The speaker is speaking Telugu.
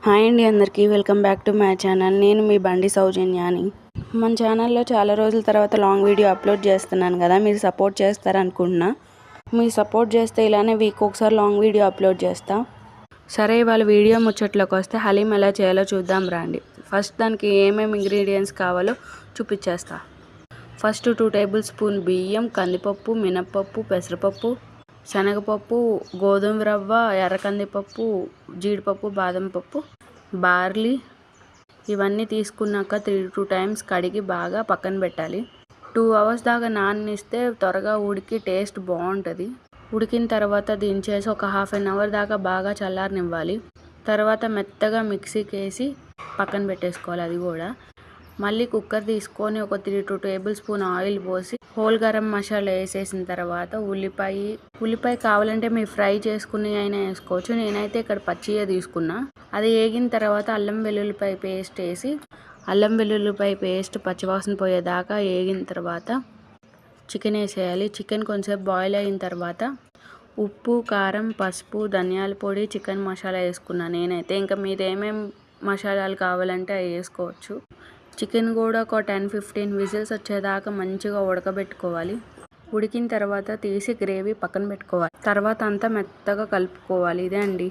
హాయ్ అండి, అందరికీ welcome back to my channel. నేను మీ బండి సౌజన్యాని. మన ఛానల్లో చాలా రోజుల తర్వాత లాంగ్ వీడియో అప్లోడ్ చేస్తున్నాను కదా, మీరు సపోర్ట్ చేస్తారనుకుంటున్నా. మీరు సపోర్ట్ చేస్తే ఇలానే వీక్ ఒకసారి లాంగ్ వీడియో అప్లోడ్ చేస్తా. సరే, ఇవాళ వీడియో ముచ్చట్లోకి వస్తే హలీం ఎలా చేయాలో చూద్దాం రండి. ఫస్ట్ దానికి ఏమేమి ఇంగ్రీడియంట్స్ కావాలో చూపించేస్తా. ఫస్ట్ 2 టేబుల్ స్పూన్ బియ్యం, కందిపప్పు, మినప్పప్పు, పెసరపప్పు, శనగపప్పు, గోధుమ రవ్వ, ఎర్ర కందిపప్పు, జీడిపప్పు, బాదం పప్పు, బార్లీ ఇవన్నీ తీసుకున్నాక 3 టైమ్స్ కడిగి బాగా పక్కన పెట్టాలి. 2 అవర్స్ దాకా నాననిస్తే త్వరగా ఉడికి టేస్ట్ బాగుంటుంది. ఉడికిన తర్వాత దించేసి ఒక హాఫ్ అన్ అవర్ దాకా బాగా చల్లారనివ్వాలి. తర్వాత మెత్తగా మిక్సీకి వేసి పక్కన పెట్టేసుకోవాలి. అది కూడా మళ్ళీ కుక్కర్ తీసుకొని ఒక 3 టేబుల్ స్పూన్ ఆయిల్ పోసి హోల్ గరం మసాలా వేసేసిన తర్వాత ఉల్లిపాయ కావాలంటే మీరు ఫ్రై చేసుకుని అయినా వేసుకోవచ్చు. నేనైతే ఇక్కడ పచ్చిగా తీసుకున్నా. అది వేగిన తర్వాత అల్లం వెల్లుల్లిపాయ పేస్ట్ వేసి అల్లం వెల్లుల్లిపాయ పేస్ట్ పచ్చివాసన పోయేదాకా వేగిన తర్వాత చికెన్ వేసేయాలి. చికెన్ కొంచెం బాయిల్ అయిన తర్వాత ఉప్పు, కారం, పసుపు, ధనియాల పొడి, చికెన్ మసాలా వేసుకున్నాను నేనైతే. ఇంకా మీరు ఏమేమి మసాలాలు కావాలంటే అవి వేసుకోవచ్చు. చికెన్ కూడా ఒక 10-15 విజిల్స్ వచ్చేదాకా మంచిగా ఉడకబెట్టుకోవాలి. ఉడికిన తర్వాత తీసి గ్రేవీ పక్కన పెట్టుకోవాలి. తర్వాత అంతా మెత్తగా కలుపుకోవాలి. ఇదే అండి.